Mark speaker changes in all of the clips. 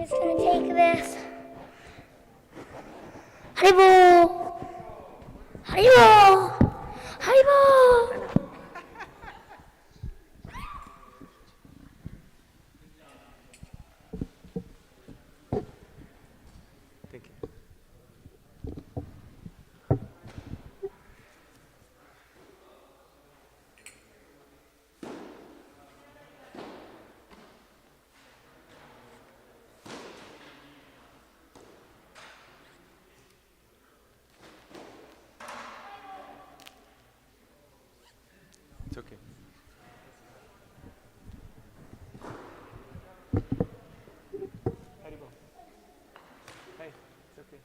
Speaker 1: just going to take this. Haribo! Haribo! Haribo!
Speaker 2: Thank you. It's okay. Haribo. Hey, it's okay.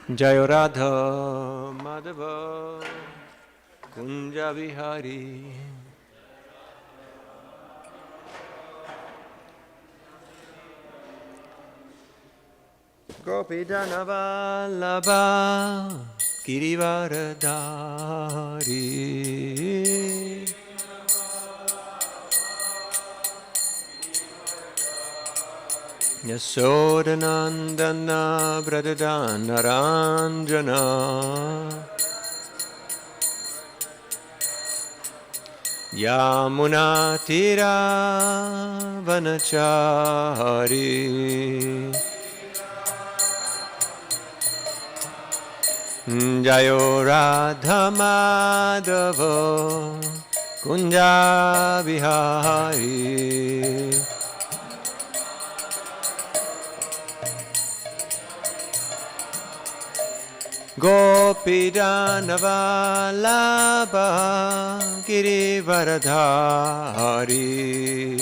Speaker 2: Jayo Radha Madhava Kunja Vihari Gopidana Vallabha Girivaradari Yasodanandana Bradadana Ranjana Yamuna Tira Vanachari Jayo Radha Madhava Kunja Vihari Gopidana Vallabha Girivaradhari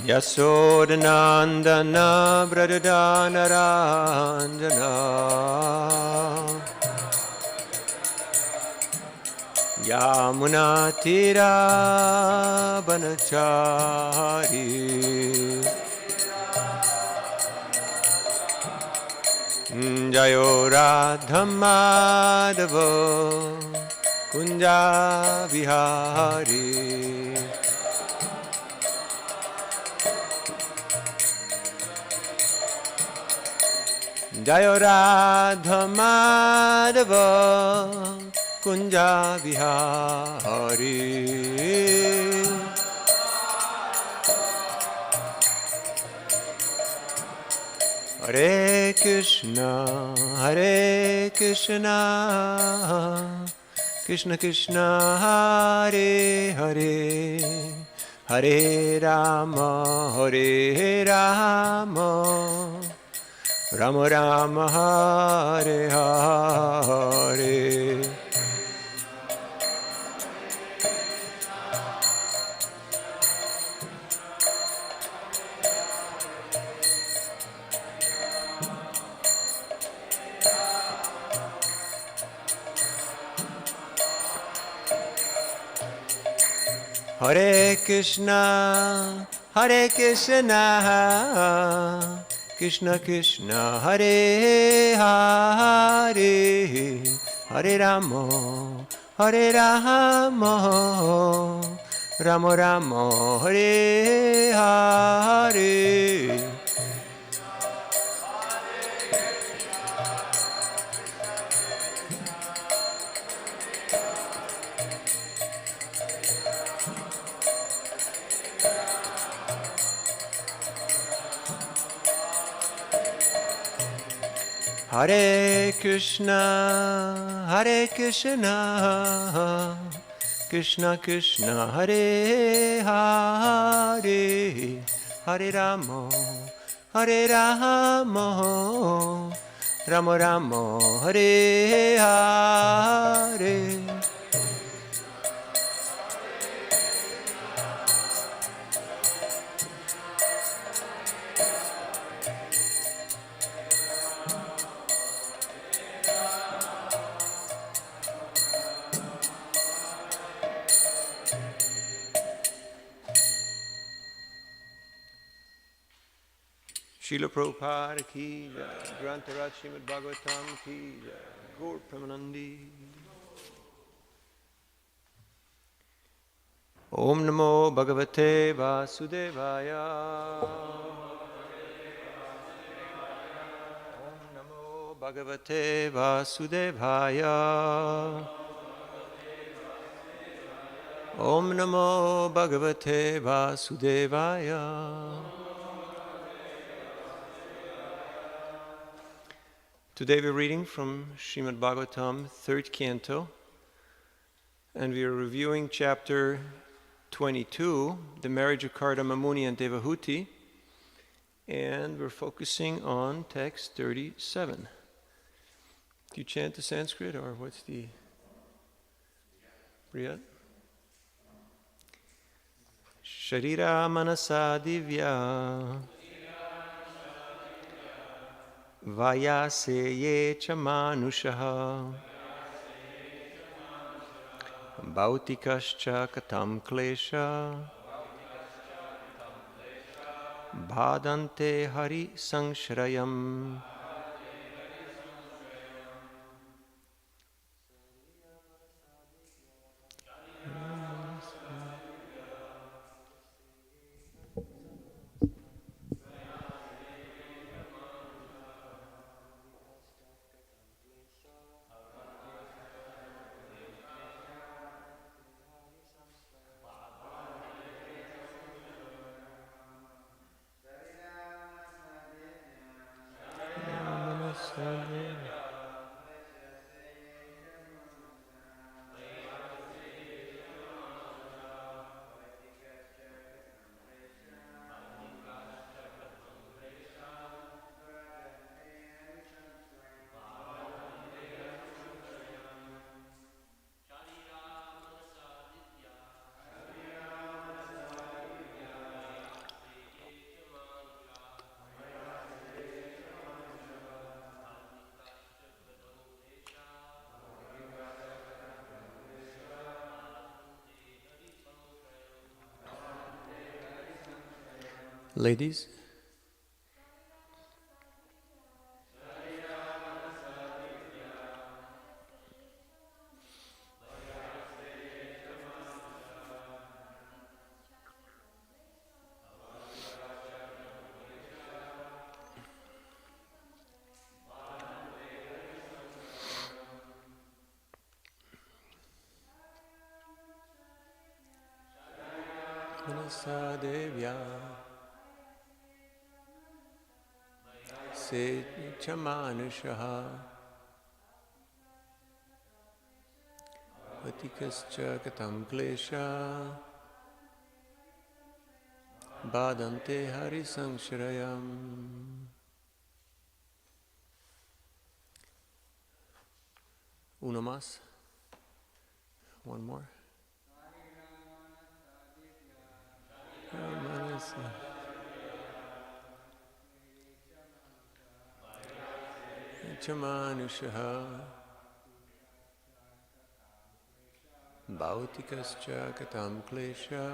Speaker 2: Yasodanandana Bradadana Ranjana Yamuna Tira Vanachari Jayo Radha Madhava Kunja Vihari Jayo Radha Madhava Kunja Vihari Hare Krishna, Krishna Krishna, Hare Hare, Hare Rama, Hare Rama, Rama Rama, Hare Hare. Hare Krishna, Krishna Krishna, Hare Hare, Hare Rama, Hare Rama, Rama Rama, Hare Hare. Hare Krishna, Krishna Krishna, Hare Hare, Hare Rama, Hare Rama, Rama Rama, Hare Hare. Srila Prabhupada ki jai, Grantarat Srimad Bhagavatam ki jai, Gaur Premanandi. Om Namo Bhagavate Vasudevaya. Om Namo Bhagavate Vasudevaya. Om Namo Bhagavate Vasudevaya. Today we're reading from Srimad Bhagavatam, 3rd canto, and we are reviewing chapter 22, the marriage of Kardama Muni and Devahuti, and we're focusing on text 37. Do you chant the Sanskrit, or what's the... Priyat? Sharira manasa divya Vayase cha manushaha Bhautikascha katam klesha Bhadante hari sangshrayam. Ladies, Manasa Devya Se chamanushaha Vatikascha katam klesha Bhadante hari sangshrayam. Uno más. One more. Chamanushaha Bhautikascha katam klesha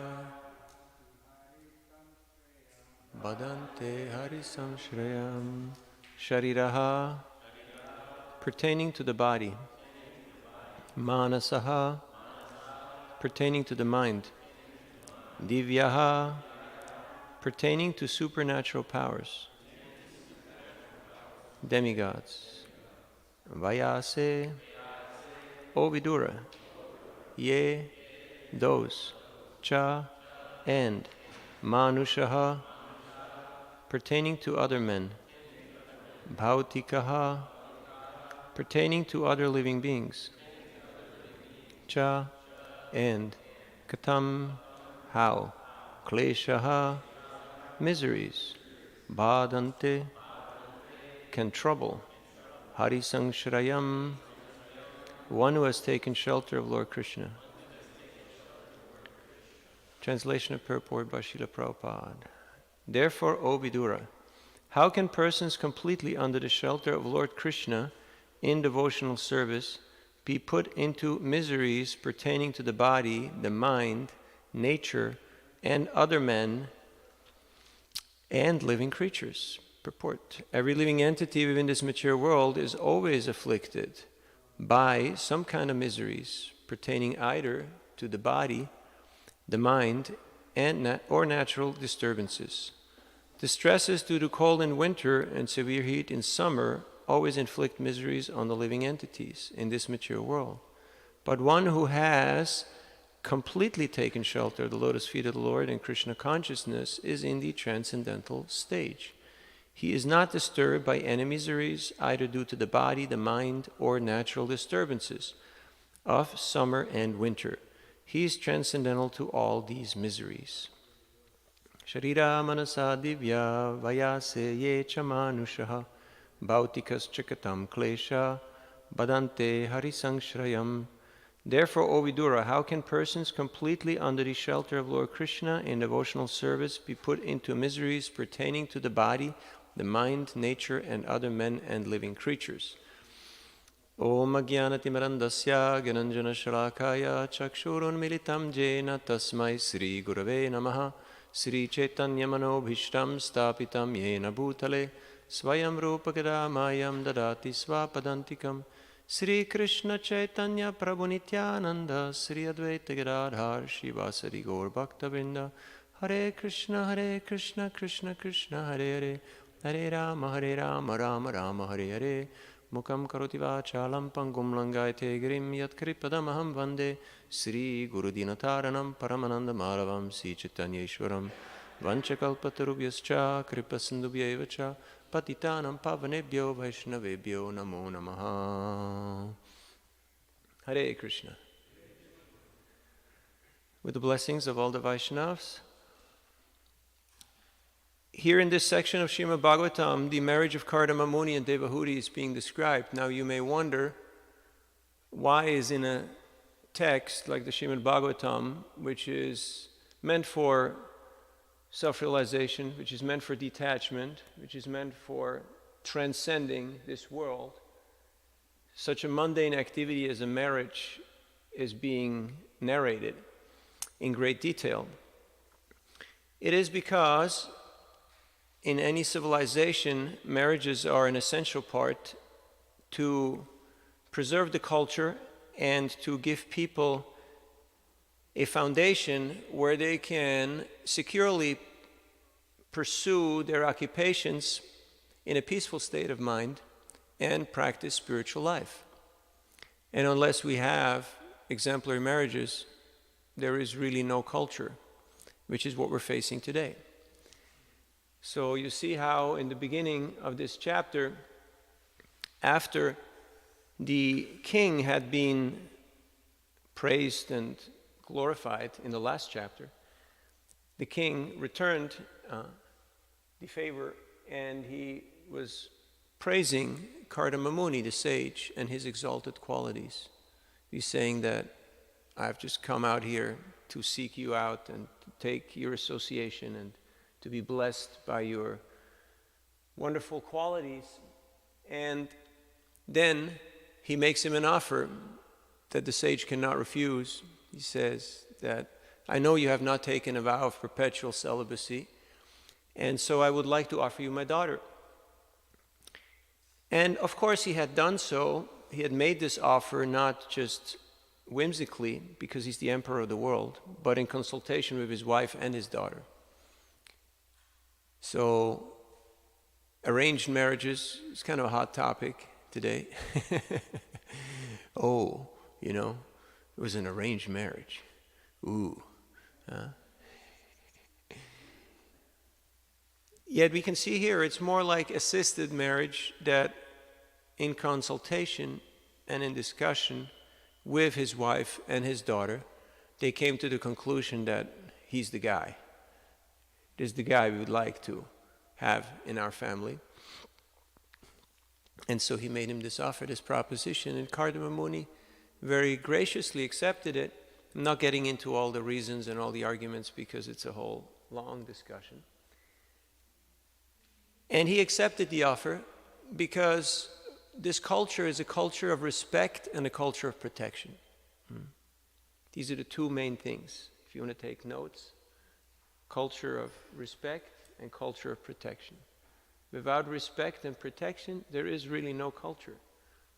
Speaker 2: Badante hari samshrayam. Shariraha, pertaining to the body. Manasaha, pertaining to the mind. Divyaha, pertaining to supernatural powers. Demigods. Vayase, O Vidura, ye, those, cha, and, manushaha, pertaining to other men. Bhautikaha, pertaining to other living beings. Cha, and, katam, how, kleshaha, miseries, bhadante, can trouble, hari sangshrayam, one who has taken shelter of Lord Krishna. Translation of purport by Srila Prabhupada. Therefore, O Vidura, how can persons completely under the shelter of Lord Krishna in devotional service be put into miseries pertaining to the body, the mind, nature, and other men and living creatures? Purport. Every living entity within this material world is always afflicted by some kind of miseries pertaining either to the body, the mind, or natural disturbances. The stresses due to cold in winter and severe heat in summer always inflict miseries on the living entities in this material world. But one who has completely taken shelter of the lotus feet of the Lord in Krishna consciousness is in the transcendental stage. He is not disturbed by any miseries, either due to the body, the mind, or natural disturbances of summer and winter. He is transcendental to all these miseries. Sharira manasa divya vayase ye cha manushaha bhautikas chakatam klesha badante harisangshrayam. Therefore, O Vidura, how can persons completely under the shelter of Lord Krishna in devotional service be put into miseries pertaining to the body, the mind, nature, and other men and living creatures? Om Ajnanatimirandasya Gananjana Shalakaya Chakshurun Militam Jena Tasmai Sri Gurave Namaha Sri Chaitanya Manobhishtam Stapitam Yena Bhutale Swayam Rupa Gadamayam Dadati Swapadantikam Sri Krishna Chaitanya Prabhu Nityananda Sri Advaita Gadadhar Shivasari Gaur Bhaktavinda Hare Krishna Krishna Krishna Hare Hare Hare Rama Rama Rama Hare Hare Mukam karoti vachalam pangum langayate girim yat kripadamaham vande Sri Guru Dinataranam Paramananda Malavam Sri Chaitanyeshwaram Vanchakalpatarubhyascha Kripasindubhyevacha Patitanam Pavanebhyo Vaishnavebhyo Namo Namaha. Hare Krishna. With the blessings of all the Vaishnavas, here in this section of Srimad Bhagavatam, the marriage of Kardama Muni and Devahuti is being described. Now you may wonder, why is in a text like the Srimad Bhagavatam, which is meant for self-realization, which is meant for detachment, which is meant for transcending this world, such a mundane activity as a marriage is being narrated in great detail? It is because in any civilization, marriages are an essential part to preserve the culture and to give people a foundation where they can securely pursue their occupations in a peaceful state of mind and practice spiritual life. And unless we have exemplary marriages, there is really no culture, which is what we're facing today. So you see how in the beginning of this chapter, after the king had been praised and glorified in the last chapter, the king returned the favor and he was praising Kardama Muni, the sage, and his exalted qualities. He's saying that I've just come out here to seek you out and to take your association and to be blessed by your wonderful qualities. And then he makes him an offer that the sage cannot refuse. He says that, I know you have not taken a vow of perpetual celibacy, and so I would like to offer you my daughter. And of course he had done so. He had made this offer not just whimsically, because he's the emperor of the world, but in consultation with his wife and his daughter. So, arranged marriages is kind of a hot topic today. Oh, it was an arranged marriage. Ooh. Yet we can see here it's more like assisted marriage, that in consultation and in discussion with his wife and his daughter, they came to the conclusion that he's the guy. This is the guy we would like to have in our family. And so he made him this offer, this proposition, and Kardama Muni very graciously accepted it. I'm not getting into all the reasons and all the arguments because it's a whole long discussion. And he accepted the offer because this culture is a culture of respect and a culture of protection. These are the two main things, if you want to take notes. Culture of respect and culture of protection. Without respect and protection, there is really no culture.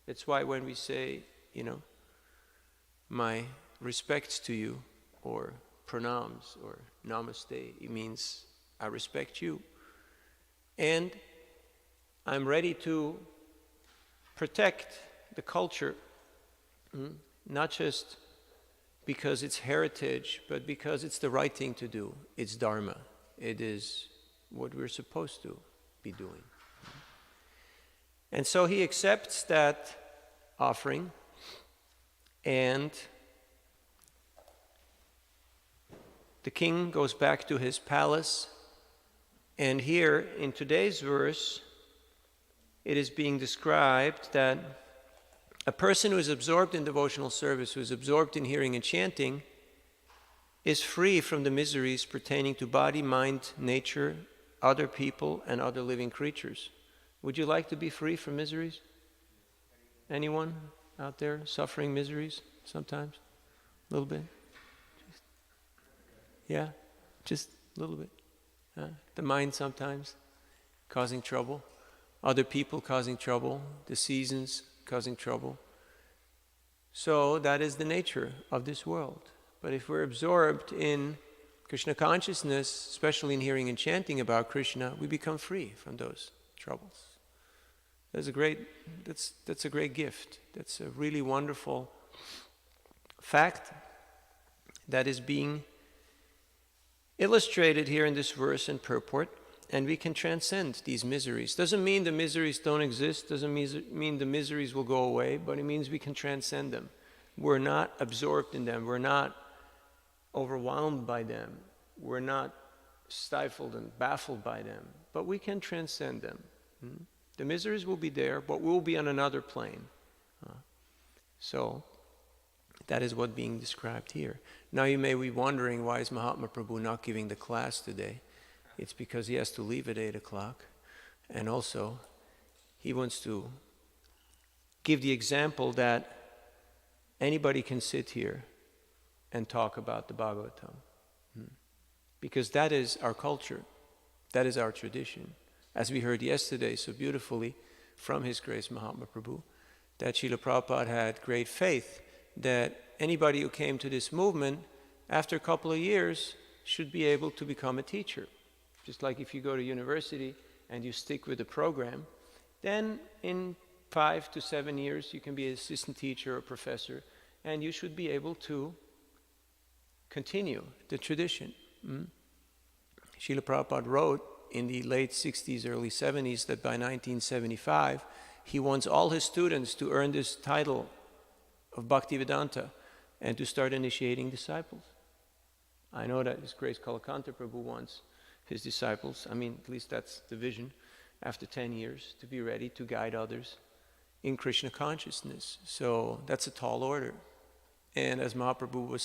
Speaker 2: That's why when we say, my respects to you, or pranams, or namaste, it means I respect you. And I'm ready to protect the culture, not just because it's heritage, but because it's the right thing to do. It's dharma. It is what we're supposed to be doing. And so he accepts that offering, and the king goes back to his palace. And here in today's verse, it is being described that a person who is absorbed in devotional service, who is absorbed in hearing and chanting, is free from the miseries pertaining to body, mind, nature, other people, and other living creatures. Would you like to be free from miseries? Anyone out there suffering miseries sometimes? A little bit? Yeah? Just a little bit? The mind sometimes causing trouble, other people causing trouble, the seasons causing trouble. So that is the nature of this world. But if we're absorbed in Krishna consciousness, especially in hearing and chanting about Krishna, we become free from those troubles. That's a great gift. That's a really wonderful fact that is being illustrated here in this verse and purport, and we can transcend these miseries. Doesn't mean the miseries don't exist, doesn't mean the miseries will go away, but it means we can transcend them. We're not absorbed in them, we're not overwhelmed by them, we're not stifled and baffled by them, but we can transcend them. The miseries will be there, but we'll be on another plane. So that is what's being described here. Now you may be wondering, why is Mahatma Prabhu not giving the class today? It's because he has to leave at 8 o'clock. And also, he wants to give the example that anybody can sit here and talk about the Bhagavatam. Because that is our culture. That is our tradition. As we heard yesterday so beautifully from His Grace Mahatma Prabhu, that Srila Prabhupada had great faith that anybody who came to this movement, after a couple of years, should be able to become a teacher. Just like if you go to university and you stick with the program, then in 5 to 7 years you can be an assistant teacher or professor, and you should be able to continue the tradition. Srila Prabhupada wrote in the late 60s, early 70s that by 1975 he wants all his students to earn this title of Bhaktivedanta and to start initiating disciples. I know that His Grace Kalakanta Prabhu wants his disciples, at least that's the vision, after 10 years, to be ready to guide others in Krishna consciousness. So that's a tall order. And as Mahatma Prabhu was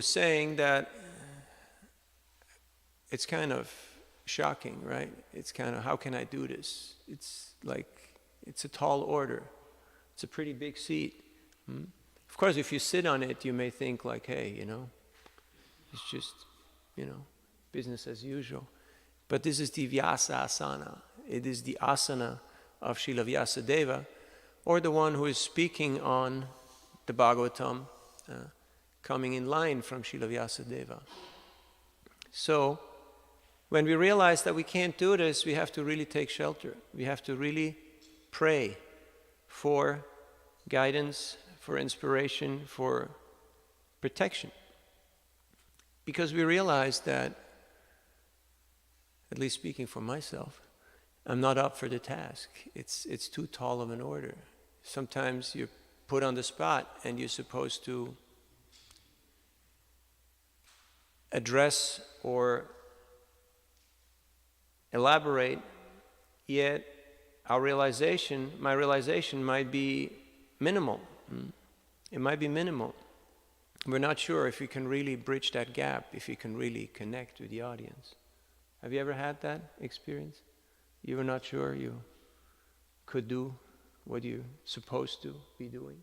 Speaker 2: saying that it's kind of shocking, right? It's kind of, how can I do this? It's like, it's a tall order. It's a pretty big seat. Of course, if you sit on it, you may think like, hey, it's just, business as usual. But this is the Vyasa asana. It is the asana of Srila Vyasadeva, or the one who is speaking on the Bhagavatam, coming in line from Srila Vyasadeva. So, when we realize that we can't do this, we have to really take shelter. We have to really pray for guidance, for inspiration, for protection. Because we realize that, at least speaking for myself, I'm not up for the task. It's too tall of an order. Sometimes you're put on the spot and you're supposed to address or elaborate, yet my realization might be minimal. It might be minimal. We're not sure if we can really bridge that gap, if we can really connect with the audience. Have you ever had that experience? You were not sure you could do what you're supposed to be doing?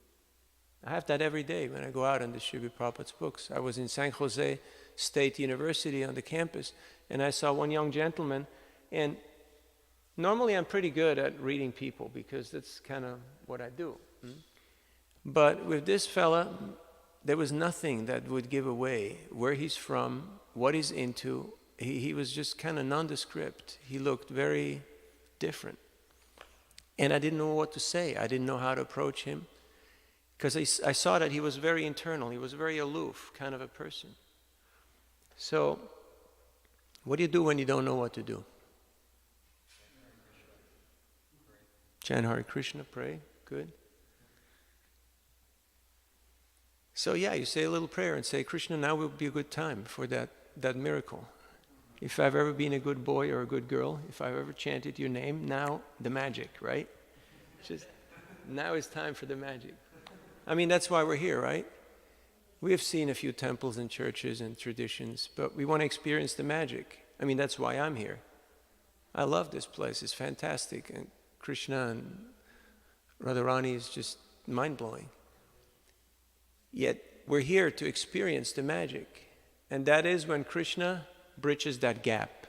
Speaker 2: I have that every day when I go out and distribute Prabhupada's books. I was in San Jose State University on the campus, and I saw one young gentleman And normally I'm pretty good at reading people because that's kind of what I do. But with this fella, there was nothing that would give away where he's from, what he's into. He was just kind of nondescript. He looked very different. And I didn't know what to say. I didn't know how to approach him. Because I saw that he was very internal. He was very aloof kind of a person. So, what do you do when you don't know what to do? Chant Hare Krishna, pray. Good. So yeah, you say a little prayer and say, Krishna, now will be a good time for that miracle. If I've ever been a good boy or a good girl, if I've ever chanted your name, now the magic, right? Just now is time for the magic. I mean, that's why we're here, right? We have seen a few temples and churches and traditions, but we want to experience the magic. I mean, that's why I'm here. I love this place. It's fantastic. And Krishna and Radharani is just mind-blowing. Yet, we're here to experience the magic. And that is when Krishna bridges that gap,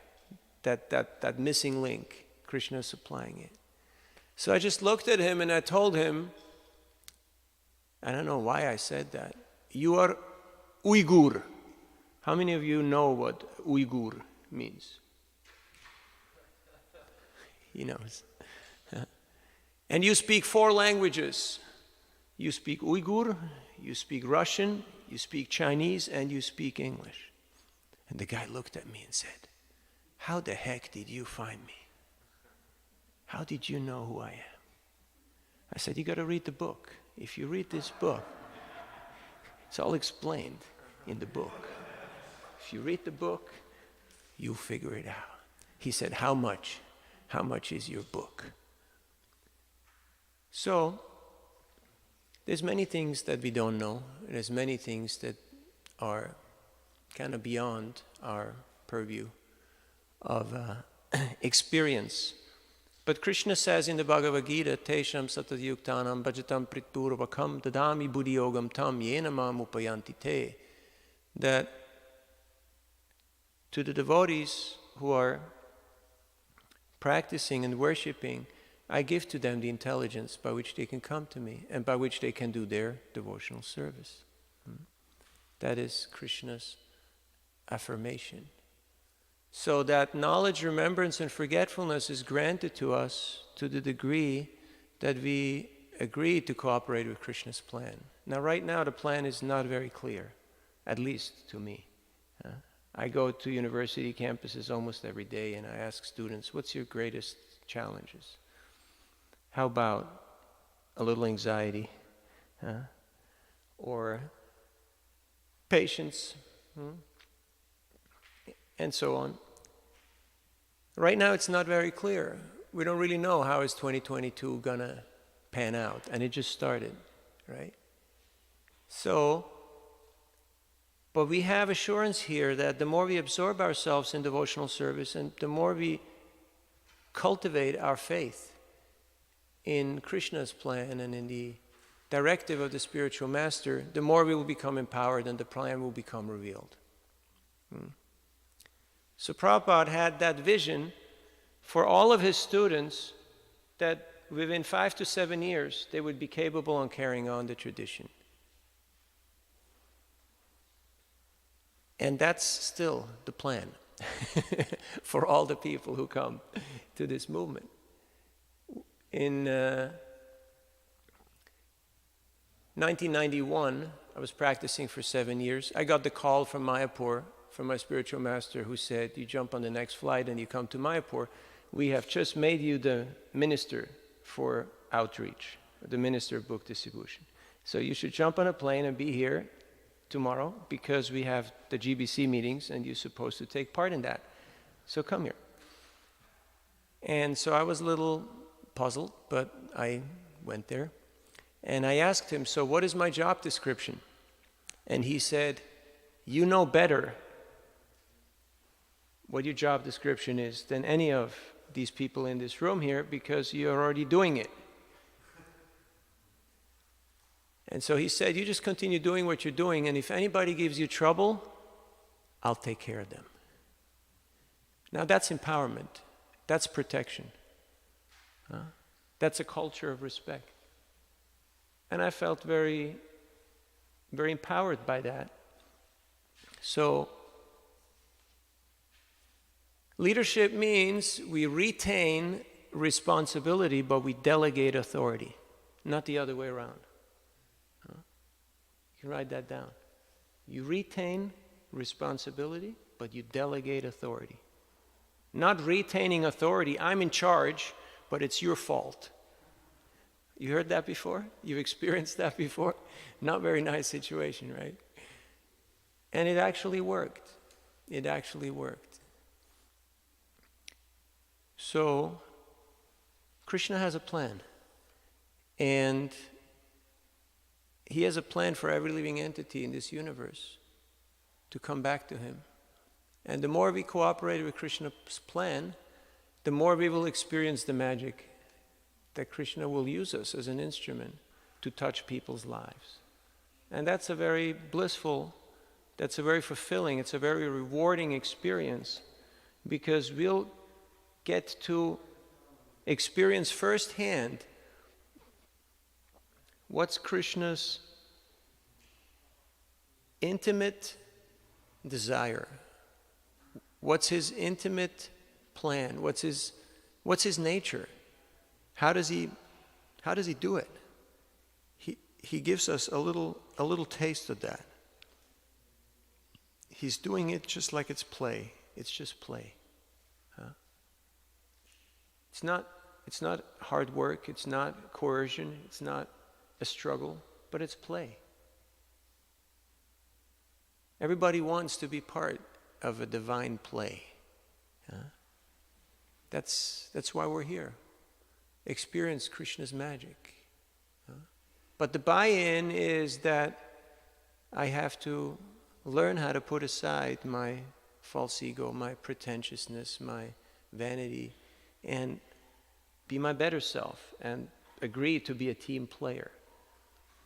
Speaker 2: that missing link. Krishna is supplying it. So I just looked at him and I told him, I don't know why I said that. You are Uyghur. How many of you know what Uyghur means? He knows. And you speak 4 languages. You speak Uyghur, you speak Russian, you speak Chinese, and you speak English. And the guy looked at me and said, how the heck did you find me? How did you know who I am? I said, you got to read the book. If you read this book, it's all explained in the book. If you read the book, you'll figure it out. He said, how much? How much is your book? So, there's many things that we don't know. There's many things that are kind of beyond our purview of experience. But Krishna says in the Bhagavad Gita, Tesham satadyuktanam bhajatam pritpurvakam dadami buddhiyogam tam yena mam upayanti te, that to the devotees who are practicing and worshipping, I give to them the intelligence by which they can come to me and by which they can do their devotional service. That is Krishna's affirmation. So that knowledge, remembrance, and forgetfulness is granted to us to the degree that we agree to cooperate with Krishna's plan. Now, right now, the plan is not very clear, at least to me. I go to university campuses almost every day and I ask students, what's your greatest challenges? How about a little anxiety? Or patience? And so on. Right now it's not very clear. We don't really know how is 2022 gonna pan out, and it just started, right? So, but we have assurance here that the more we absorb ourselves in devotional service and the more we cultivate our faith in Krishna's plan and in the directive of the spiritual master, the more we will become empowered and the plan will become revealed. So Prabhupada had that vision for all of his students that within 5 to 7 years they would be capable of carrying on the tradition. And that's still the plan for all the people who come to this movement. In 1991, I was practicing for 7 years. I got the call from Mayapur, from my spiritual master, who said, you jump on the next flight and you come to Mayapur. We have just made you the minister for outreach, the minister of book distribution. So you should jump on a plane and be here tomorrow because we have the GBC meetings and you're supposed to take part in that. So come here. And so I was a little puzzled, but I went there. And I asked him, so what is my job description? And he said, you know better what your job description is than any of these people in this room here because you're already doing it. And so he said, you just continue doing what you're doing, and if anybody gives you trouble, I'll take care of them. Now that's empowerment. That's protection. That's a culture of respect. And I felt very, very empowered by that. So, leadership means we retain responsibility, but we delegate authority, not the other way around. You can write that down. You retain responsibility, but you delegate authority. Not retaining authority, I'm in charge, but it's your fault. You heard that before? You've experienced that before? Not very nice situation, right? And it actually worked. It actually worked. So, Krishna has a plan. And he has a plan for every living entity in this universe to come back to him. And the more we cooperate with Krishna's plan, the more we will experience the magic that Krishna will use us as an instrument to touch people's lives. And that's a very blissful, that's a very fulfilling, it's a very rewarding experience, because we'll get to experience firsthand what's Krishna's intimate desire. What's his intimate plan? What's his nature? How does he do it? He gives us a little taste of that. He's doing it just like it's play. It's just play. It's not hard work, it's not coercion, it's not a struggle, but it's play. Everybody wants to be part of a divine play. That's why we're here. Experience Krishna's magic. But the buy-in is that I have to learn how to put aside my false ego, my pretentiousness, my vanity, and be my better self and agree to be a team player.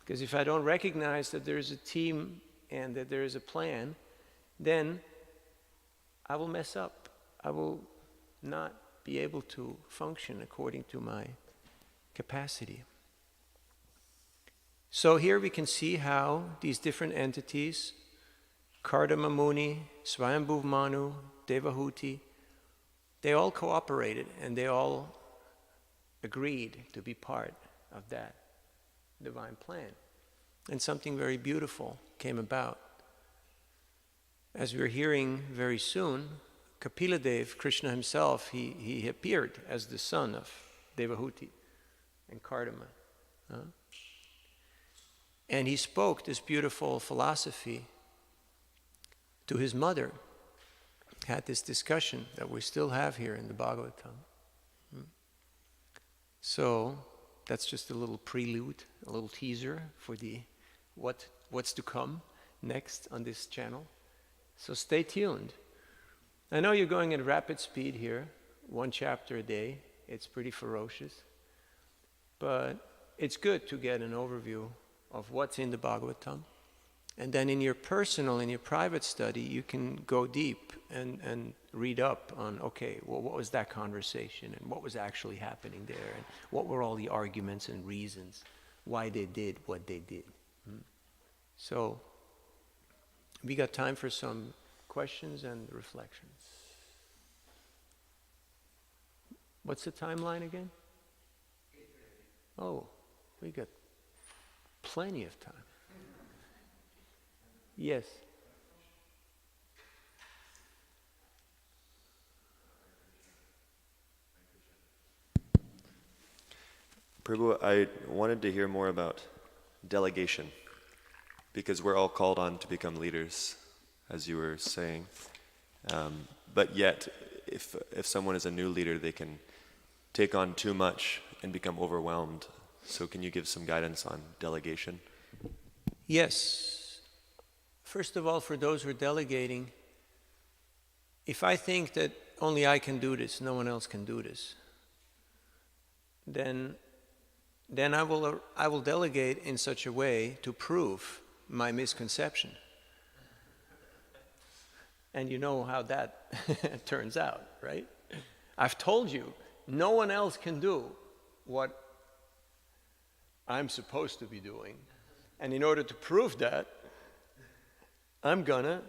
Speaker 2: Because if I don't recognize that there is a team and that there is a plan, then I will mess up. I will not be able to function according to my capacity. So here we can see how these different entities, Kardama Muni, Swayambhuv Manu, Devahuti, they all cooperated and they all agreed to be part of that divine plan. And something very beautiful came about. As we're hearing very soon, Kapiladev, Krishna himself, he appeared as the son of Devahuti and Kardama. And he spoke this beautiful philosophy to his mother, had this discussion that we still have here in the Bhagavatam. So that's just a little prelude, a little teaser for the what's to come next on this channel. So stay tuned. I know you're going at rapid speed here, 1 chapter a day. It's pretty ferocious. But it's good to get an overview of what's in the Bhagavatam. And then in your personal, in your private study, you can go deep and read up on, okay, well, what was that conversation and what was actually happening there and what were all the arguments and reasons why they did what they did. So we got time for some questions and reflections. What's the timeline again? Oh, we got plenty of time. Yes.
Speaker 3: Prabhu, I wanted to hear more about delegation, because we're all called on to become leaders, as you were saying. But yet, if someone is a new leader, they can take on too much and become overwhelmed. So can you give some guidance on delegation?
Speaker 2: Yes. First of all, for those who are delegating, if I think that only I can do this, no one else can do this, then I will delegate in such a way to prove my misconception. And you know how that turns out, right? I've told you, no one else can do what I'm supposed to be doing. And in order to prove that, I'm gonna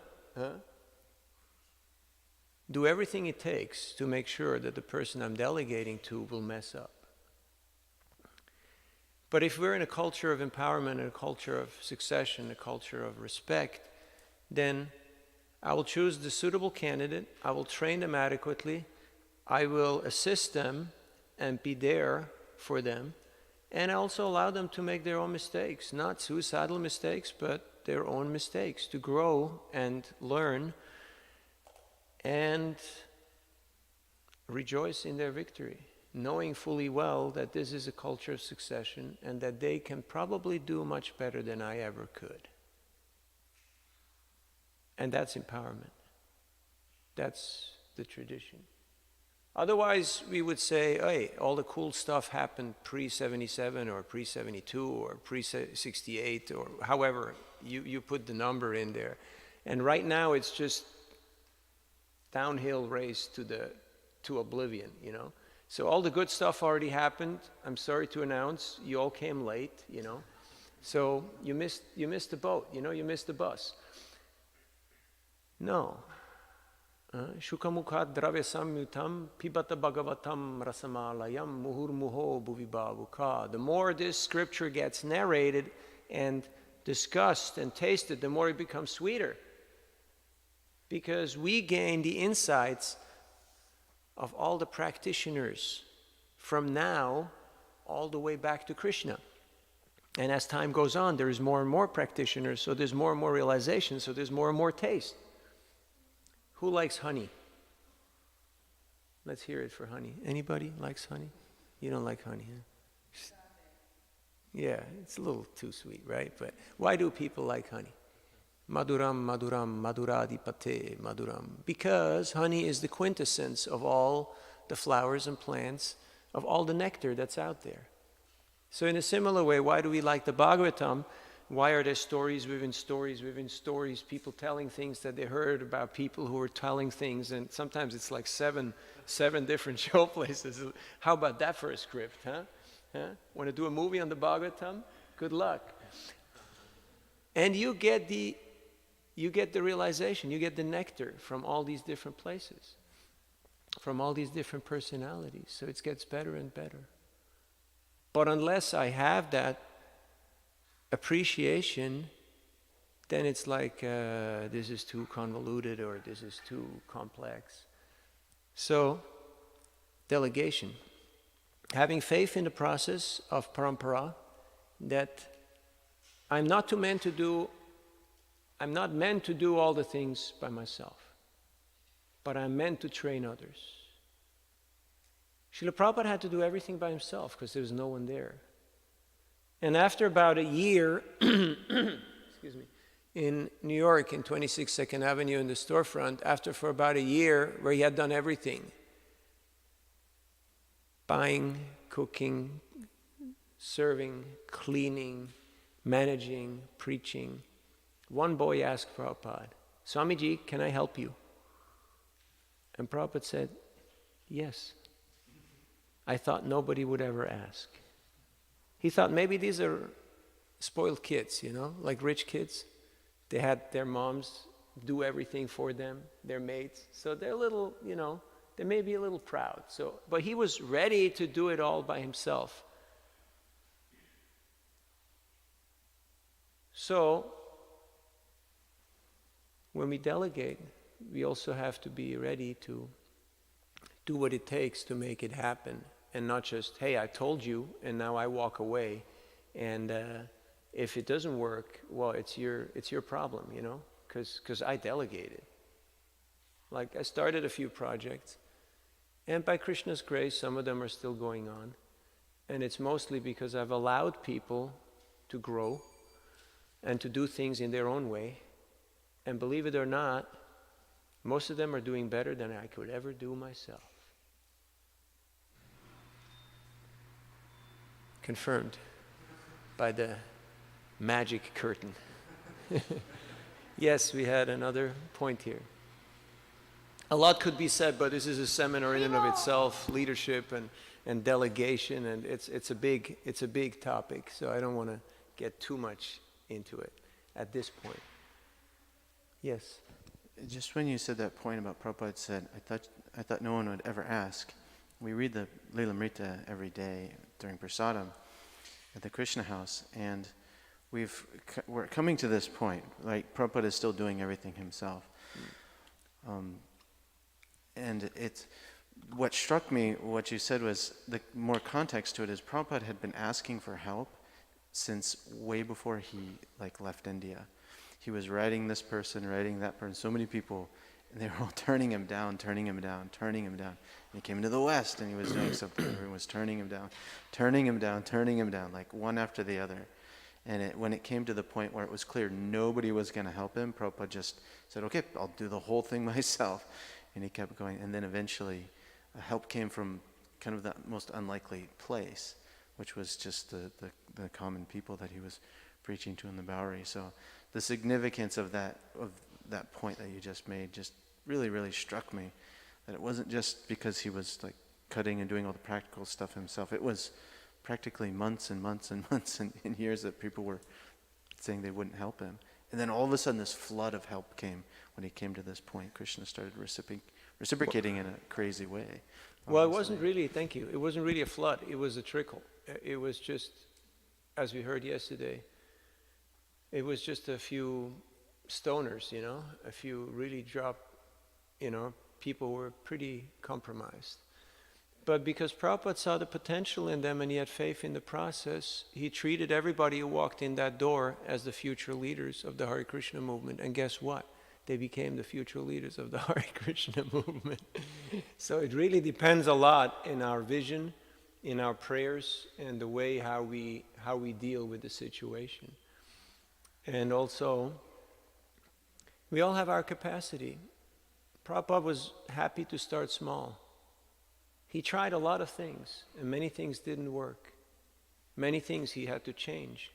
Speaker 2: do everything it takes to make sure that the person I'm delegating to will mess up. But if we're in a culture of empowerment, a culture of succession, a culture of respect, then I will choose the suitable candidate, I will train them adequately, I will assist them and be there for them, and I also allow them to make their own mistakes, not suicidal mistakes, but their own mistakes, to grow and learn and rejoice in their victory, knowing fully well that this is a culture of succession and that they can probably do much better than I ever could. And that's empowerment. That's the tradition. Otherwise, we would say, hey, all the cool stuff happened pre-77 or pre-72 or pre-68 or however you put the number in there. And right now it's just downhill race to oblivion, you know. So all the good stuff already happened. I'm sorry to announce, you all came late, you know. So you missed the boat, you know, you missed the bus. No. Shukamukhat dravya samyutam pibata Bhagavatam rasamalayam muhur muho bhuvibavuka. The more this scripture gets narrated and discussed and tasted, the more it becomes sweeter. Because we gain the insights of all the practitioners from now all the way back to Krishna. And as time goes on, there's more and more practitioners, so there's more and more realization, so there's more and more taste. Who likes honey? Let's hear it for honey. Anybody likes honey? You don't like honey, huh? Yeah, it's a little too sweet, right? But why do people like honey? Maduram, maduram, maduradipate, maduram. Because honey is the quintessence of all the flowers and plants, of all the nectar that's out there. So in a similar way, why do we like the Bhagavatam? Why are there stories within stories within stories, people telling things that they heard about people who were telling things, and sometimes it's like seven different show places. How about that for a script, huh? Want to do a movie on the Bhagavatam? Good luck. And you get the realization, you get the nectar from all these different places, from all these different personalities. So it gets better and better. But unless I have that appreciation, then it's like this is too convoluted or this is too complex. So, delegation. Having faith in the process of parampara, that I'm not meant to do all the things by myself, but I'm meant to train others. Srila Prabhupada had to do everything by himself because there was no one there. And after about a year, excuse me, in New York, in 26 Second Avenue in the storefront, for about a year where he had done everything, buying, cooking, serving, cleaning, managing, preaching, one boy asked Prabhupada, Swamiji, can I help you? And Prabhupada said, yes. I thought nobody would ever ask. He thought maybe these are spoiled kids, you know, like rich kids. They had their moms do everything for them, their maids. So they're a little, you know, they may be a little proud. But he was ready to do it all by himself. So, when we delegate, we also have to be ready to do what it takes to make it happen. And not just, hey, I told you, and now I walk away. And if it doesn't work, well, it's your problem, you know, because I delegated. Like, I started a few projects, and by Krishna's grace, some of them are still going on. And it's mostly because I've allowed people to grow and to do things in their own way. And believe it or not, most of them are doing better than I could ever do myself. Confirmed by the magic curtain. Yes, we had another point here. A lot could be said, but this is a seminar in and of itself, leadership and delegation, and it's a big topic, so I don't want to get too much into it at this point. Yes?
Speaker 4: Just when you said that point about Prabhupada said, I thought no one would ever ask. We read the Lilamrita every day during Prasadam at the Krishna house, and we're coming to this point. Like, Prabhupada is still doing everything himself. And what struck me, what you said was, the more context to it is Prabhupada had been asking for help since way before he left India. He was writing this person, writing that person, so many people, and they were all turning him down. And he came into the West and he was doing something, everyone was turning him down, like one after the other. And when it came to the point where it was clear nobody was going to help him, Prabhupada just said, okay, I'll do the whole thing myself. And he kept going. And then eventually help came from kind of the most unlikely place, which was just the common people that he was preaching to in the Bowery. So the significance of that point that you just made just really, really struck me. That it wasn't just because he was cutting and doing all the practical stuff himself. It was practically months and months and months and years that people were saying they wouldn't help him. And then all of a sudden this flood of help came when he came to this point. Krishna started reciprocating in a crazy way.
Speaker 2: Well, it wasn't really, thank you, it wasn't really a flood, it was a trickle. It was just, as we heard yesterday, it was just a few stoners, a few really dropped, people were pretty compromised. But because Prabhupada saw the potential in them and he had faith in the process, he treated everybody who walked in that door as the future leaders of the Hare Krishna movement. And guess what? They became the future leaders of the Hare Krishna movement. So it really depends a lot in our vision, in our prayers, and the way how we deal with the situation. And also, we all have our capacity. Prabhupada was happy to start small. He tried a lot of things, and many things didn't work. Many things he had to change,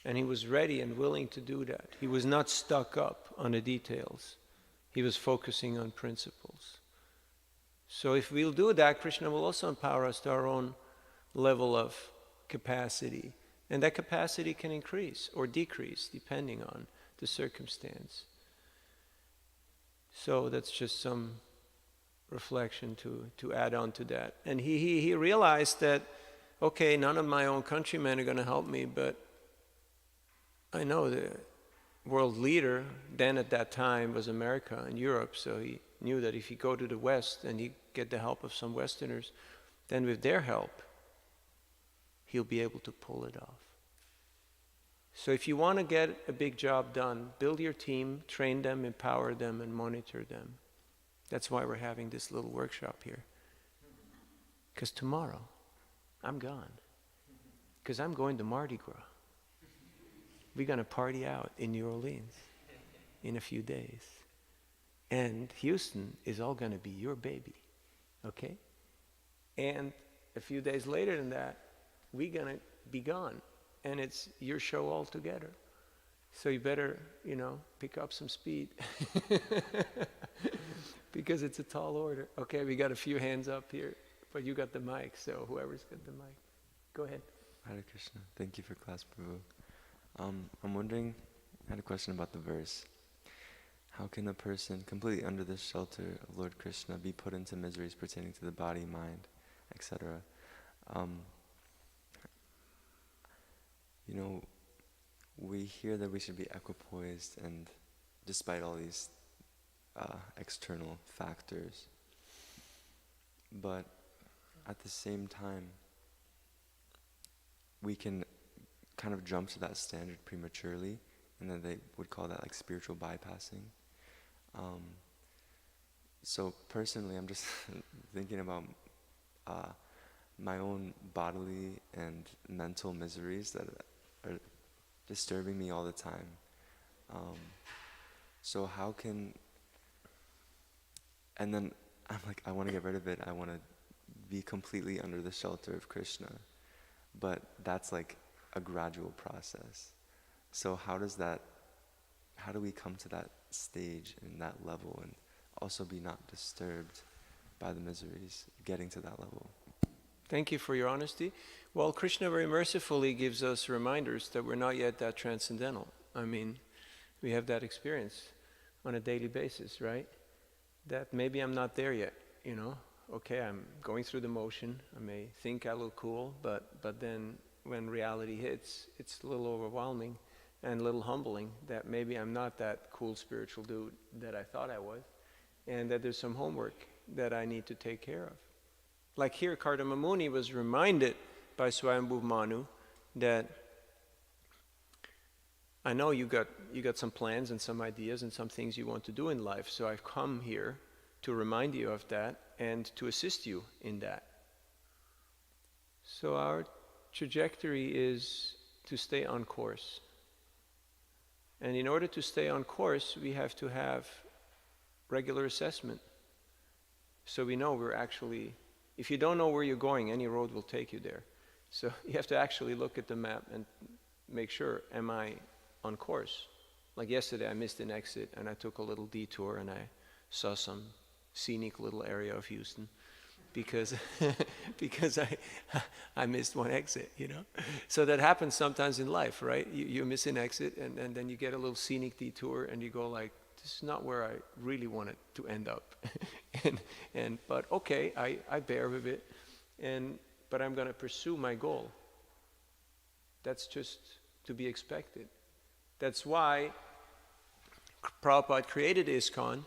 Speaker 2: and he was ready and willing to do that. He was not stuck up on the details. He was focusing on principles. So if we'll do that, Krishna will also empower us to our own level of capacity, and that capacity can increase or decrease depending on the circumstance. So that's just some reflection to add on to that. And he realized that, okay, none of my own countrymen are going to help me, but I know the world leader then at that time was America and Europe, so he knew that if he go to the West and he get the help of some Westerners, then with their help, he'll be able to pull it off. So if you want to get a big job done, build your team, train them, empower them, and monitor them. That's why we're having this little workshop here. Because tomorrow, I'm gone. Because I'm going to Mardi Gras. We're going to party out in New Orleans in a few days. And Houston is all going to be your baby. Okay? And a few days later than that, we're going to be gone. And it's your show altogether. So you better, pick up some speed. Because it's a tall order. Okay, we got a few hands up here, but you got the mic, so whoever's got the mic. Go ahead.
Speaker 5: Hare Krishna. Thank you for class, Prabhu. I'm wondering, I had a question about the verse. How can a person completely under the shelter of Lord Krishna be put into miseries pertaining to the body, mind, etc.? We hear that we should be equipoised, and despite all these external factors, but at the same time, we can kind of jump to that standard prematurely, and then they would call that spiritual bypassing. So personally, I'm just thinking about my own bodily and mental miseries that are disturbing me all the time. So how can, and then I'm I want to get rid of it. I want to be completely under the shelter of Krishna. But that's a gradual process. So how do we come to that stage and that level and also be not disturbed by the miseries, getting to that level?
Speaker 2: Thank you for your honesty. Well, Krishna very mercifully gives us reminders that we're not yet that transcendental. I mean, we have that experience on a daily basis, right? That maybe I'm not there yet, you know? Okay, I'm going through the motion. I may think I look cool, but then when reality hits, it's a little overwhelming and a little humbling that maybe I'm not that cool spiritual dude that I thought I was, and that there's some homework that I need to take care of. Like here, Kardama Muni was reminded by Swayambhu Manu that I know you got some plans and some ideas and some things you want to do in life, so I've come here to remind you of that and to assist you in that. So our trajectory is to stay on course. And in order to stay on course, we have to have regular assessment. So we know we're actually, if you don't know where you're going, any road will take you there. So you have to actually look at the map and make sure, am I on course? Like yesterday I missed an exit and I took a little detour and I saw some scenic little area of Houston because because I missed one exit, you know. So that happens sometimes in life, right? You miss an exit and then you get a little scenic detour and you go like, this is not where I really wanted to end up. But okay, I bear with it, but I'm going to pursue my goal. That's just to be expected. That's why Prabhupada created Iskcon,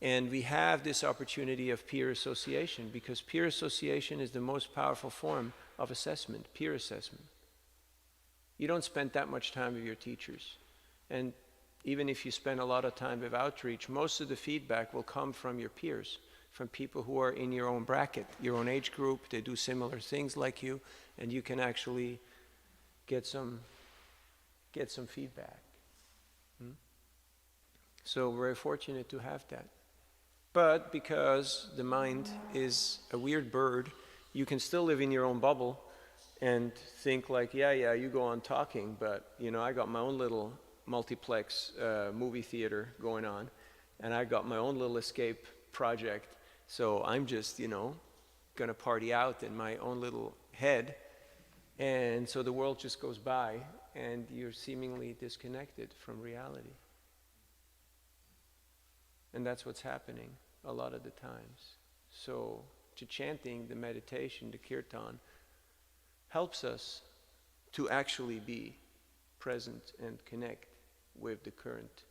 Speaker 2: and we have this opportunity of peer association, because peer association is the most powerful form of assessment, peer assessment. You don't spend that much time with your teachers. And even if you spend a lot of time with outreach, most of the feedback will come from your peers, from people who are in your own bracket, your own age group. They do similar things like you, and you can actually get some feedback. So we're very fortunate to have that. But because the mind is a weird bird, you can still live in your own bubble and think like, yeah, you go on talking, but you know, I got my own little multiplex movie theater going on, and I got my own little escape project, so I'm just, you know, gonna party out in my own little head, and so the world just goes by and you're seemingly disconnected from reality. And that's what's happening a lot of the times. So to chanting, the meditation, the kirtan, helps us to actually be present and connect with the current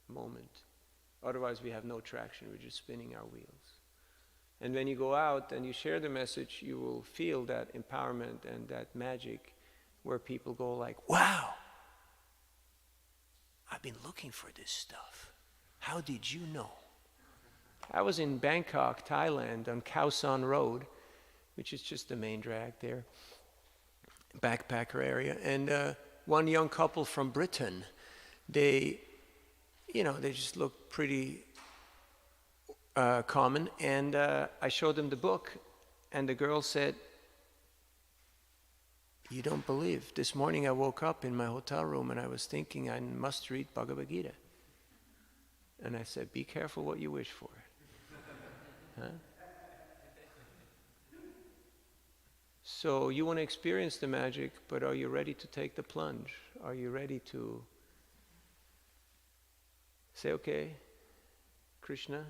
Speaker 2: moment. Otherwise we have no traction, we're just spinning our wheels. And when you go out and you share the message, you will feel that empowerment and that magic where people go like, wow, I've been looking for this stuff. How did you know? I was in Bangkok, Thailand, on Khao San Road, which is just the main drag there, backpacker area, and one young couple from Britain, they just looked pretty common, and I showed them the book, and the girl said, you don't believe, this morning I woke up in my hotel room and I was thinking I must read Bhagavad Gita. And I said, be careful what you wish for. Huh? So you want to experience the magic, but are you ready to take the plunge? Are you ready to say, okay, Krishna,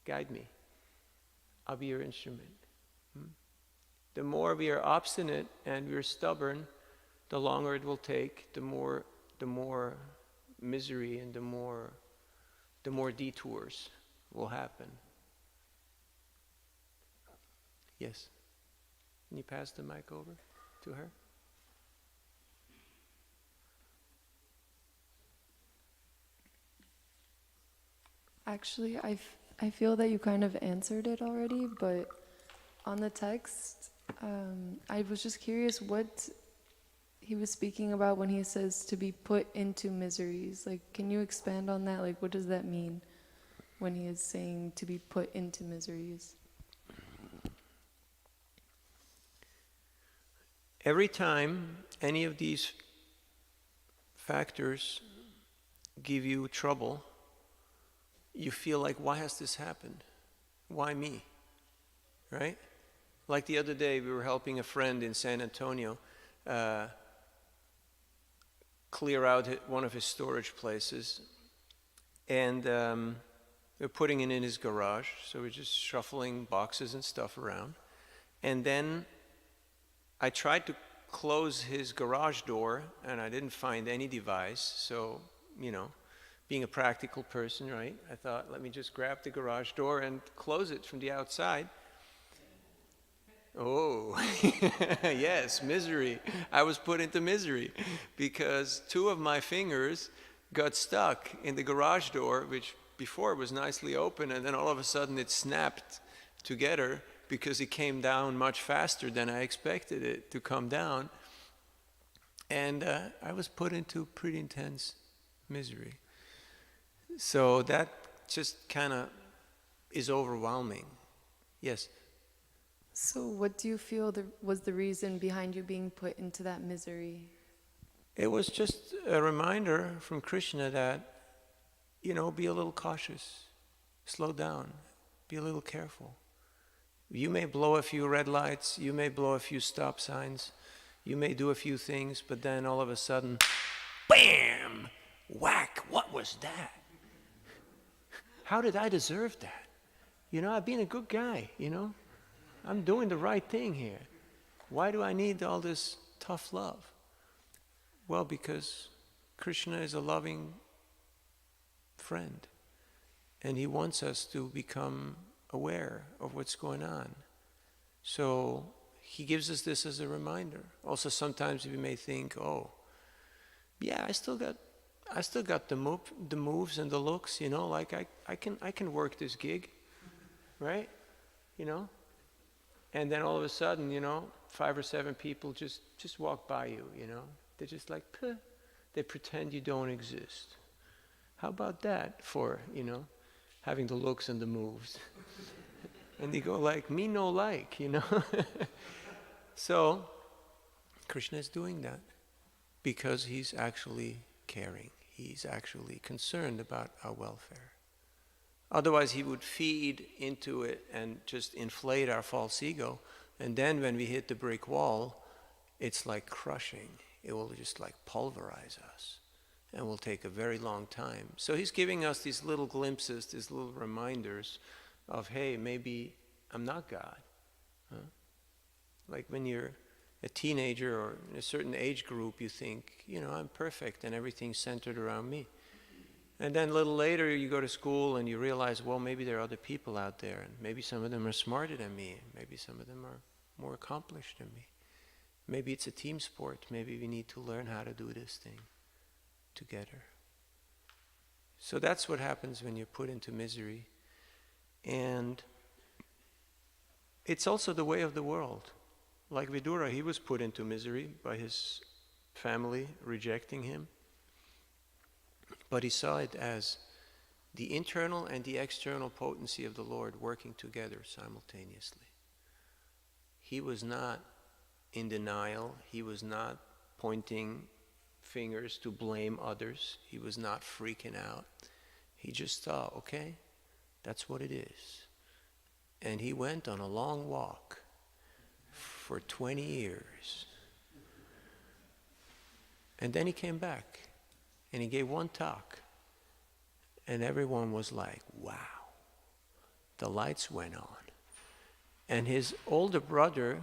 Speaker 2: guide me. I'll be your instrument. The more we are obstinate and we're stubborn, the longer it will take, the more misery and the more detours will happen. Yes? Can you pass the mic over to her?
Speaker 6: Actually, I feel that you kind of answered it already, but on the text, I was just curious what he was speaking about when he says to be put into miseries. Like, can you expand on that? Like, what does that mean when he is saying to be put into miseries?
Speaker 2: Every time any of these factors give you trouble, you feel like, why has this happened? Why me? Right? Like the other day, we were helping a friend in San Antonio clear out one of his storage places. And we're putting it in his garage, so we're just shuffling boxes and stuff around. And then I tried to close his garage door, and I didn't find any device. So, you know, being a practical person, right, I thought, let me just grab the garage door and close it from the outside. Oh, yes, misery. I was put into misery because 2 of my fingers got stuck in the garage door, which before was nicely open, and then all of a sudden it snapped together because it came down much faster than I expected it to come down. And I was put into pretty intense misery. So that just kind of is overwhelming. Yes?
Speaker 6: So what do you feel was the reason behind you being put into that misery?
Speaker 2: It was just a reminder from Krishna that, you know, be a little cautious, slow down, be a little careful. You may blow a few red lights, you may blow a few stop signs, you may do a few things, but then all of a sudden, bam, whack, what was that? How did I deserve that? You know, I've been a good guy, you know? I'm doing the right thing here. Why do I need all this tough love? Well, because Krishna is a loving friend, and he wants us to become aware of what's going on. So he gives us this as a reminder. Also, sometimes we may think, oh, yeah, I still got the moves and the looks, you know, like I can work this gig, right? You know? And then all of a sudden, you know, 5 or 7 people just walk by you, you know. They're just like, puh. They pretend you don't exist. How about that for, you know, having the looks and the moves? And they go like, me no like, you know. So, Krishna is doing that because he's actually caring. He's actually concerned about our welfare. Otherwise, he would feed into it and just inflate our false ego. And then when we hit the brick wall, it's like crushing. It will just like pulverize us. And will take a very long time. So he's giving us these little glimpses, these little reminders of, hey, maybe I'm not God. Huh? Like when you're a teenager or in a certain age group, you think, you know, I'm perfect and everything's centered around me. And then a little later you go to school and you realize, well, maybe there are other people out there, and maybe some of them are smarter than me, and maybe some of them are more accomplished than me. Maybe it's a team sport. Maybe we need to learn how to do this thing together. So that's what happens when you're put into misery. And it's also the way of the world. Like Vidura, he was put into misery by his family rejecting him. But he saw it as the internal and the external potency of the Lord working together simultaneously. He was not in denial. He was not pointing fingers to blame others. He was not freaking out. He just thought, okay, that's what it is. And he went on a long walk for 20 years. And then he came back. And he gave one talk, and everyone was like, wow. The lights went on. And his older brother,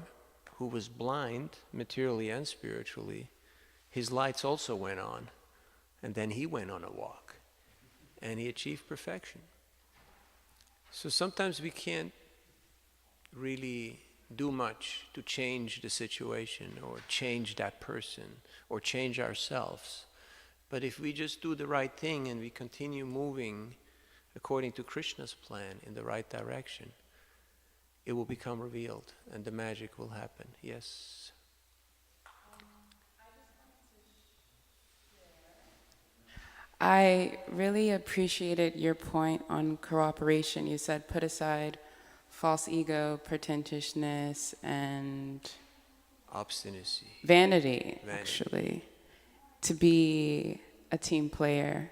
Speaker 2: who was blind, materially and spiritually, his lights also went on. And then he went on a walk, and he achieved perfection. So sometimes we can't really do much to change the situation, or change that person, or change ourselves. But if we just do the right thing and we continue moving according to Krishna's plan in the right direction, it will become revealed and the magic will happen. Yes?
Speaker 7: I really appreciated your point on cooperation. You said put aside false ego, pretentiousness, and
Speaker 2: Obstinacy.
Speaker 7: vanity. Actually. To be a team player.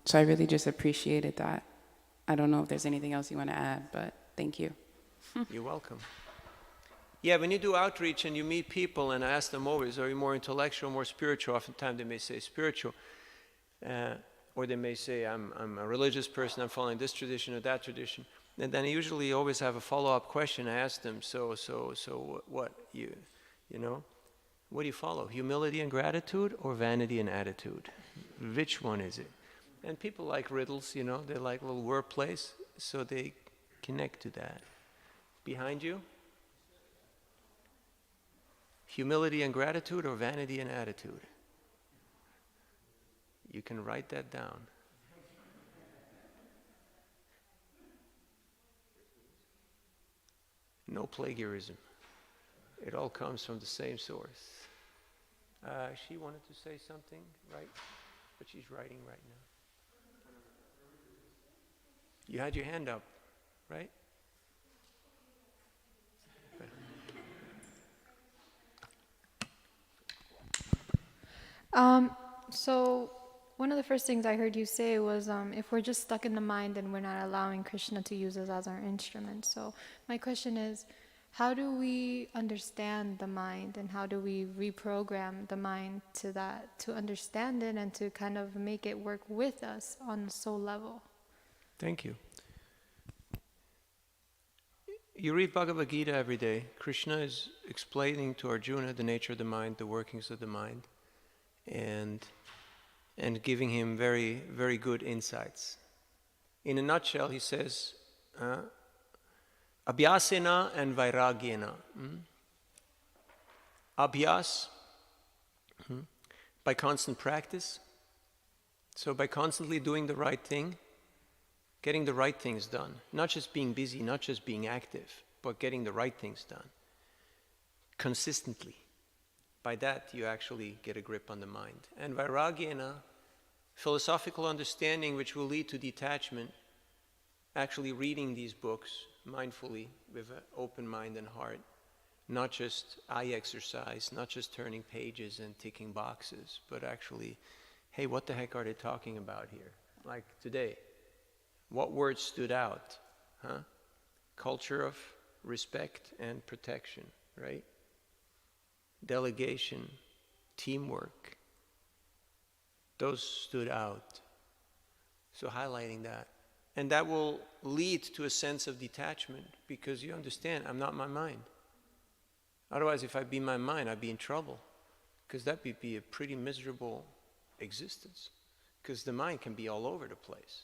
Speaker 7: So I really just appreciated that. I don't know if there's anything else you want to add, but thank you.
Speaker 2: You're welcome. Yeah, when you do outreach and you meet people and ask them always, are you more intellectual, more spiritual? Oftentimes they may say spiritual. Or they may say, I'm a religious person, I'm following this tradition or that tradition. And then I usually always have a follow-up question. I ask them, so what? You know, what do you follow? Humility and gratitude or vanity and attitude? Which one is it? And people like riddles, you know, they like little word plays, so they connect to that. Behind you? Humility and gratitude or vanity and attitude? You can write that down. No plagiarism. It all comes from the same source. She wanted to say something, right? But she's writing right now. You had your hand up, right?
Speaker 8: So one of the first things I heard you say was if we're just stuck in the mind, then we're not allowing Krishna to use us as our instrument. So my question is, how do we understand the mind, and how do we reprogram the mind to that, to understand it and to kind of make it work with us on the soul level?
Speaker 2: Thank you. You read Bhagavad Gita every day. Krishna is explaining to Arjuna the nature of the mind, the workings of the mind, and giving him very, very good insights. In a nutshell, he says, Abhyasena and Vairagyena. Abhyas, by constant practice. So by constantly doing the right thing, getting the right things done. Not just being busy, not just being active, but getting the right things done. Consistently. By that, you actually get a grip on the mind. And Vairagyena, philosophical understanding which will lead to detachment, actually reading these books mindfully with an open mind and heart, not just eye exercise, not just turning pages and ticking boxes, but actually, hey, what the heck are they talking about here? Like today, what words stood out? Culture of respect and protection, right? Delegation, teamwork, those stood out. So highlighting that. And that will lead to a sense of detachment, because you understand, I'm not my mind. Otherwise, if I'd be my mind, I'd be in trouble, because that would be a pretty miserable existence, because the mind can be all over the place.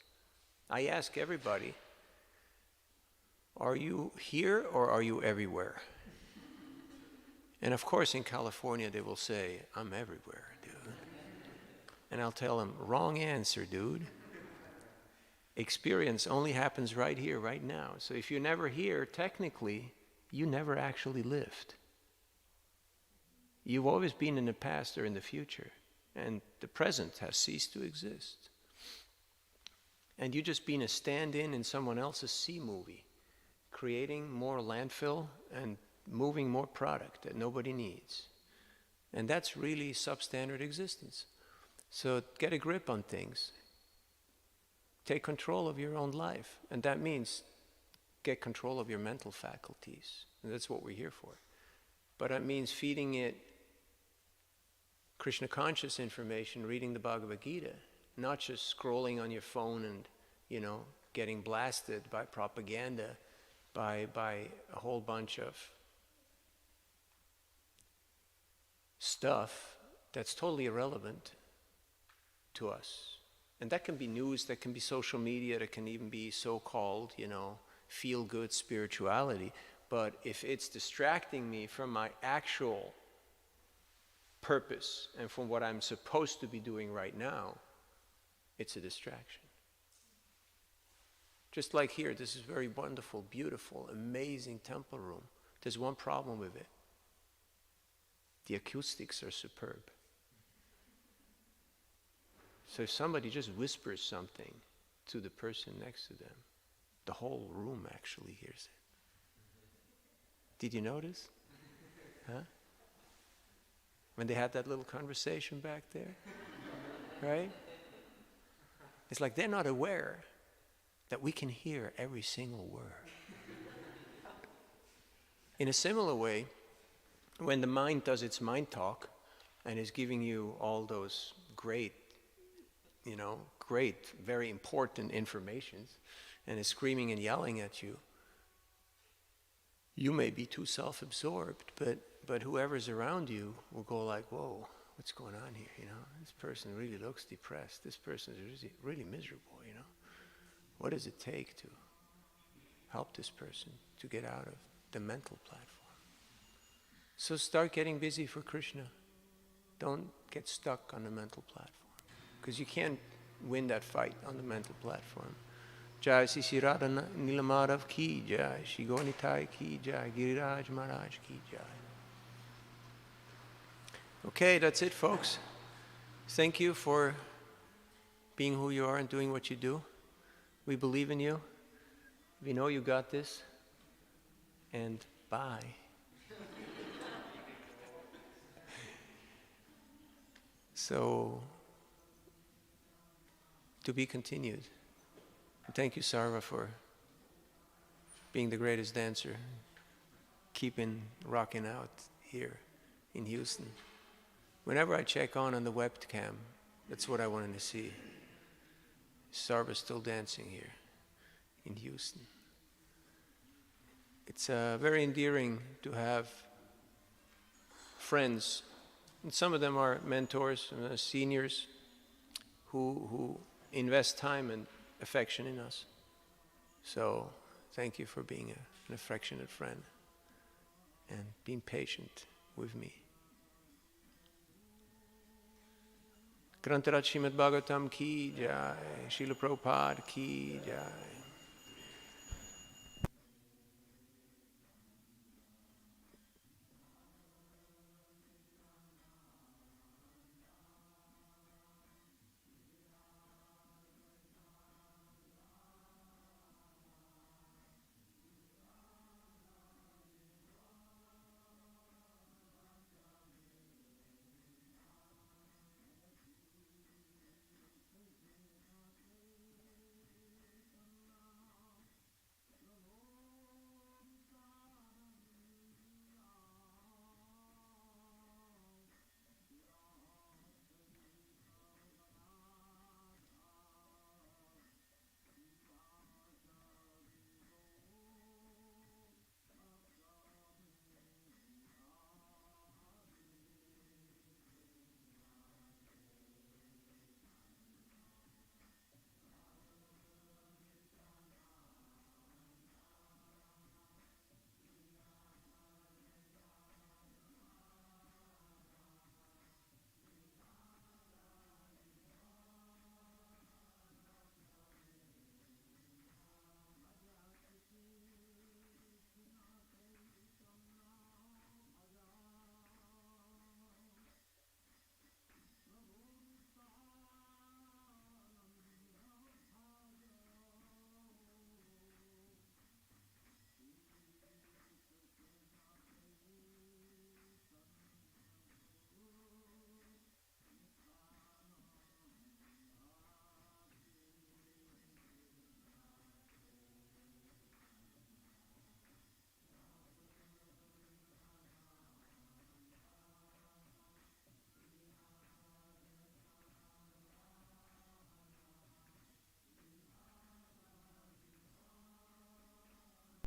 Speaker 2: I ask everybody, are you here or are you everywhere? And of course, in California, they will say, I'm everywhere, dude. And I'll tell them, wrong answer, dude. Experience only happens right here, right now. So if you're never here, technically, you never actually lived. You've always been in the past or in the future, and the present has ceased to exist. And you've just been a stand-in in someone else's sea movie, creating more landfill and moving more product that nobody needs. And that's really substandard existence. So get a grip on things. Take control of your own life. And that means get control of your mental faculties. And that's what we're here for. But that means feeding it Krishna conscious information, reading the Bhagavad Gita, not just scrolling on your phone and, getting blasted by propaganda, by a whole bunch of stuff that's totally irrelevant to us. And that can be news, that can be social media, that can even be so-called, feel-good spirituality. But if it's distracting me from my actual purpose and from what I'm supposed to be doing right now, it's a distraction. Just like here, this is very wonderful, beautiful, amazing temple room. There's one problem with it. The acoustics are superb. So if somebody just whispers something to the person next to them, the whole room actually hears it. Did you notice? Huh? When they had that little conversation back there, right? It's like they're not aware that we can hear every single word. In a similar way, when the mind does its mind talk and is giving you all those great, very important informations, and is screaming and yelling at you, you may be too self-absorbed, but whoever's around you will go like, whoa, what's going on here, This person really looks depressed. This person is really miserable, What does it take to help this person to get out of the mental platform? So start getting busy for Krishna. Don't get stuck on the mental platform, because you can't win that fight on the mental platform. Jai Sri Nirada Nilamadav ki jai, Shri Gonitai ki jai, Giriraj Maharaj ki jai. Okay, that's it, folks. Thank you for being who you are and doing what you do. We believe in you. We know you got this. And bye. So, to be continued. Thank you, Sarva, for being the greatest dancer, keeping rocking out here in Houston. Whenever I check on the webcam, that's what I wanted to see. Sarva's still dancing here in Houston. It's very endearing to have friends, and some of them are mentors, seniors, who invest time and affection in us. So thank you for being an affectionate friend and being patient with me. Grantarat Srimad Bhagavatam ki jai, Srila Prabhupada ki jai.